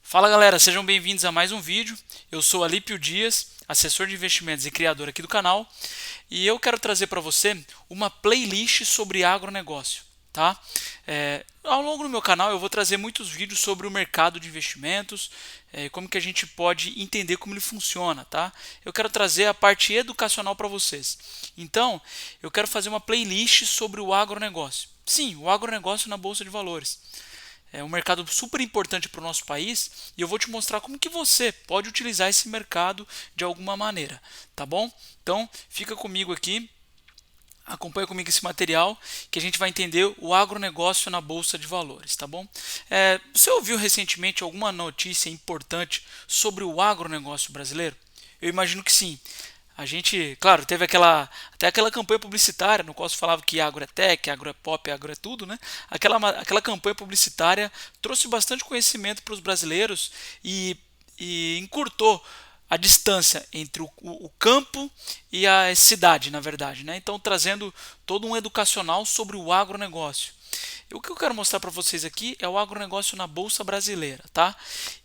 Fala galera, sejam bem-vindos a mais um vídeo. Eu sou Alípio Dias, assessor de investimentos e criador aqui do canal, e eu quero trazer para você uma playlist sobre agronegócio, tá? Ao longo do meu canal eu vou trazer muitos vídeos sobre o mercado de investimentos, como que a gente pode entender como ele funciona, tá? Eu quero trazer a parte educacional para vocês. Então, eu quero fazer uma playlist sobre o agronegócio. Sim, o agronegócio na Bolsa de Valores. É um mercado super importante para o nosso país e eu vou te mostrar como que você pode utilizar esse mercado de alguma maneira, tá bom? Então fica comigo aqui, acompanha comigo esse material que a gente vai entender o agronegócio na Bolsa de Valores, tá bom? Você ouviu recentemente alguma notícia importante sobre o agronegócio brasileiro? Eu imagino que sim. A gente, claro, teve até aquela campanha publicitária no qual se falava que agro é tech, agro é pop, agro é tudo, né? Aquela campanha publicitária trouxe bastante conhecimento para os brasileiros e encurtou a distância entre o campo e a cidade, na verdade, né? Então, trazendo todo um educacional sobre o agronegócio. E o que eu quero mostrar para vocês aqui é o agronegócio na Bolsa Brasileira, tá?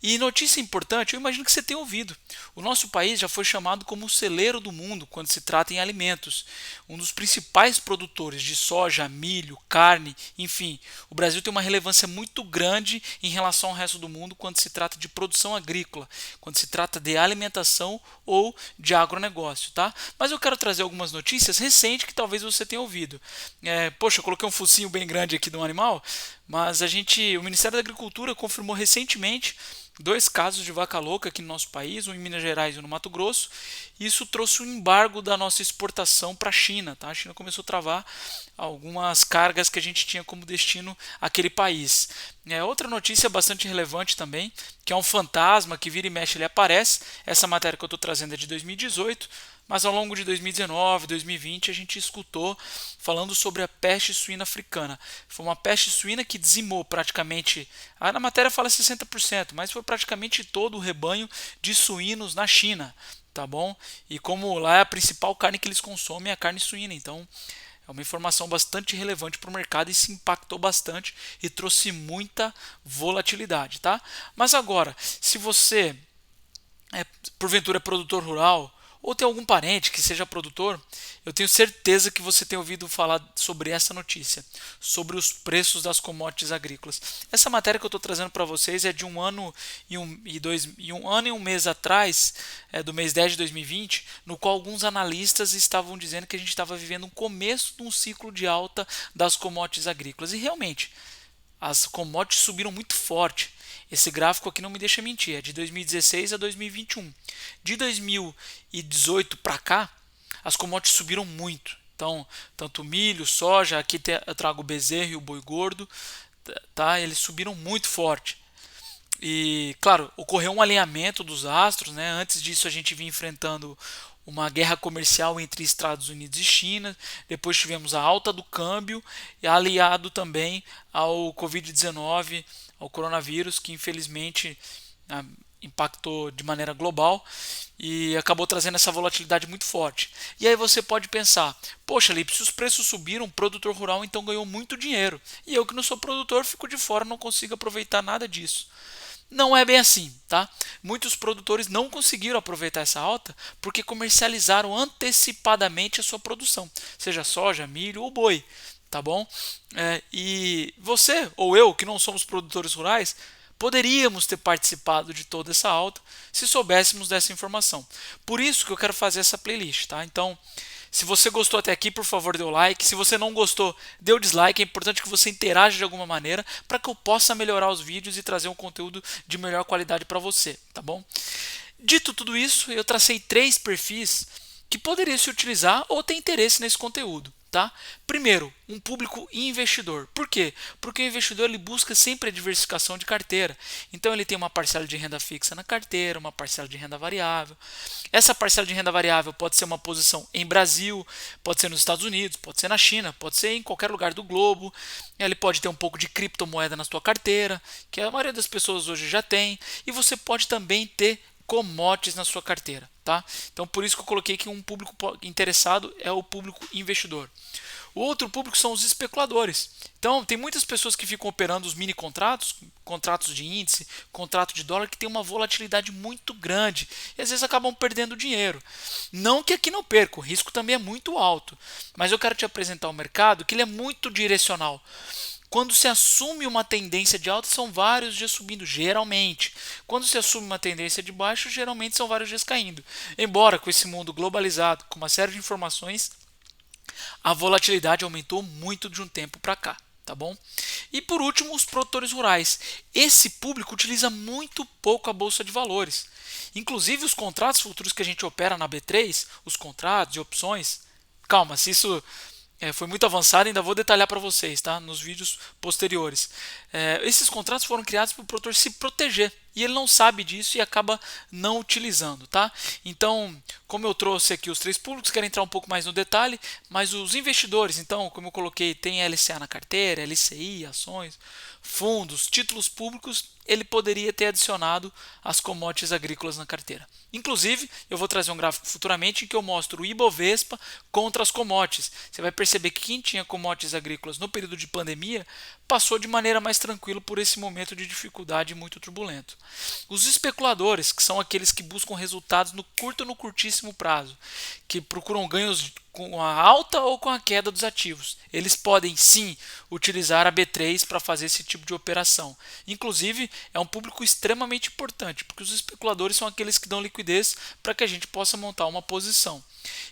E notícia importante, eu imagino que você tenha ouvido. O nosso país já foi chamado como o celeiro do mundo quando se trata em alimentos. Um dos principais produtores de soja, milho, carne, enfim. O Brasil tem uma relevância muito grande em relação ao resto do mundo quando se trata de produção agrícola, quando se trata de alimentação ou de agronegócio, tá? Mas eu quero trazer algumas notícias recentes que talvez você tenha ouvido. Poxa, eu coloquei um focinho bem grande aqui de um animal, mas o Ministério da Agricultura confirmou recentemente dois casos de vaca louca aqui no nosso país, um em Minas Gerais e um no Mato Grosso. Isso trouxe um embargo da nossa exportação para a China, tá? A China começou a travar algumas cargas que a gente tinha como destino aquele país. Outra notícia bastante relevante também, que é um fantasma que vira e mexe ele aparece. Essa matéria que eu estou trazendo é de 2018, mas ao longo de 2019, 2020 a gente escutou falando sobre a peste suína africana. Foi uma peste suína que dizimou praticamente, na matéria fala 60%, mas foi praticamente todo o rebanho de suínos na China, tá bom? E como lá é a principal carne que eles consomem é a carne suína, então é uma informação bastante relevante para o mercado e se impactou bastante e trouxe muita volatilidade, tá? Mas agora, se você porventura é produtor rural ou tem algum parente que seja produtor, eu tenho certeza que você tem ouvido falar sobre essa notícia, sobre os preços das commodities agrícolas. Essa matéria que eu estou trazendo para vocês é de um ano e um mês atrás, do mês 10 de 2020, no qual alguns analistas estavam dizendo que a gente estava vivendo um começo de um ciclo de alta das commodities agrícolas. E realmente, as commodities subiram muito forte. Esse gráfico aqui não me deixa mentir, é de 2016 a 2021. De 2018 para cá, as commodities subiram muito. Então, tanto milho, soja, aqui eu trago o bezerro e o boi gordo, tá? Eles subiram muito forte. E, claro, ocorreu um alinhamento dos astros, né? Antes disso, a gente vinha enfrentando uma guerra comercial entre Estados Unidos e China. Depois tivemos a alta do câmbio, e aliado também ao Covid-19, ao coronavírus, que infelizmente impactou de maneira global e acabou trazendo essa volatilidade muito forte. E aí você pode pensar, poxa, Lipe, se os preços subiram, o produtor rural então ganhou muito dinheiro. E eu que não sou produtor fico de fora, não consigo aproveitar nada disso. Não é bem assim, tá? Muitos produtores não conseguiram aproveitar essa alta porque comercializaram antecipadamente a sua produção, seja soja, milho ou boi, tá bom? E você ou eu, que não somos produtores rurais, poderíamos ter participado de toda essa alta se soubéssemos dessa informação. Por isso que eu quero fazer essa playlist, tá? Então, se você gostou até aqui, por favor, dê o like. Se você não gostou, dê o dislike. É importante que você interaja de alguma maneira para que eu possa melhorar os vídeos e trazer um conteúdo de melhor qualidade para você, tá bom? Dito tudo isso, eu tracei três perfis que poderiam se utilizar ou ter interesse nesse conteúdo. Tá? Primeiro, um público investidor. Por quê? Porque o investidor ele busca sempre a diversificação de carteira. Então ele tem uma parcela de renda fixa na carteira, uma parcela de renda variável. Essa parcela de renda variável pode ser uma posição em Brasil, pode ser nos Estados Unidos, pode ser na China, pode ser em qualquer lugar do globo. Ele pode ter um pouco de criptomoeda na sua carteira, que a maioria das pessoas hoje já tem. E você pode também ter commodities na sua carteira, tá? Então por isso que eu coloquei que um público interessado é o público investidor. O outro público são os especuladores. Então, tem muitas pessoas que ficam operando os mini contratos, contratos de índice, contrato de dólar, que tem uma volatilidade muito grande e às vezes acabam perdendo dinheiro. Não que aqui não perca, o risco também é muito alto, mas eu quero te apresentar um mercado que ele é muito direcional. Quando se assume uma tendência de alta, são vários dias subindo, geralmente. Quando se assume uma tendência de baixo, geralmente são vários dias caindo. Embora com esse mundo globalizado, com uma série de informações, a volatilidade aumentou muito de um tempo para cá, tá bom? E por último, os produtores rurais. Esse público utiliza muito pouco a bolsa de valores. Inclusive os contratos futuros que a gente opera na B3, os contratos e opções. Calma, se isso foi muito avançado, ainda vou detalhar para vocês, tá? Nos vídeos posteriores. Esses contratos foram criados para o produtor se proteger e ele não sabe disso e acaba não utilizando, tá? Então, como eu trouxe aqui os três públicos, quero entrar um pouco mais no detalhe, mas os investidores, então, como eu coloquei, tem LCA na carteira, LCI, ações, fundos, títulos públicos, ele poderia ter adicionado as commodities agrícolas na carteira. Inclusive, eu vou trazer um gráfico futuramente em que eu mostro o Ibovespa contra as commodities. Você vai perceber que quem tinha commodities agrícolas no período de pandemia passou de maneira mais tranquila por esse momento de dificuldade muito turbulento. Os especuladores, que são aqueles que buscam resultados no curto e no curtíssimo prazo, que procuram ganhos com a alta ou com a queda dos ativos. Eles podem sim utilizar a B3 para fazer esse tipo de operação. Inclusive, é um público extremamente importante, porque os especuladores são aqueles que dão liquidez para que a gente possa montar uma posição.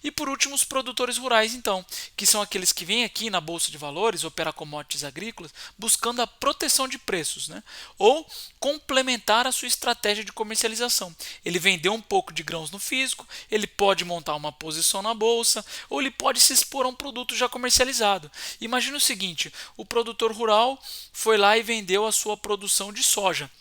E por último, os produtores rurais, então, que são aqueles que vêm aqui na Bolsa de Valores, operar commodities agrícolas, buscando a proteção de preços, né? Ou complementar a sua estratégia de comercialização. Ele vendeu um pouco de grãos no físico, ele pode montar uma posição na bolsa, ou ele pode se expor a um produto já comercializado. Imagina o seguinte, o produtor rural foi lá e vendeu a sua produção de soja.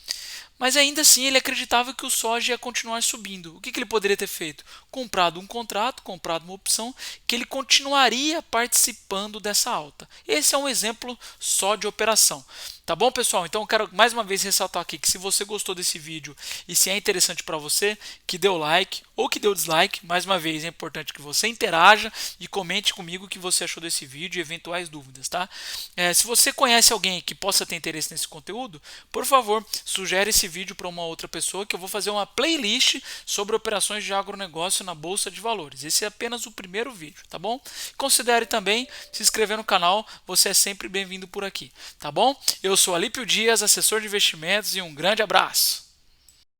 Mas ainda assim ele acreditava que o soja ia continuar subindo. O que ele poderia ter feito? Comprado um contrato, comprado uma opção, que ele continuaria participando dessa alta. Esse é um exemplo só de operação. Tá bom, pessoal? Então eu quero mais uma vez ressaltar aqui que se você gostou desse vídeo e se é interessante para você, que dê o like ou que dê o dislike. Mais uma vez é importante que você interaja e comente comigo o que você achou desse vídeo e eventuais dúvidas, tá? Se você conhece alguém que possa ter interesse nesse conteúdo, por favor, sugere esse vídeo para uma outra pessoa que eu vou fazer uma playlist sobre operações de agronegócio na Bolsa de Valores. Esse é apenas o primeiro vídeo, tá bom? Considere também se inscrever no canal, você é sempre bem-vindo por aqui, tá bom? Eu sou Alípio Dias, assessor de investimentos e um grande abraço!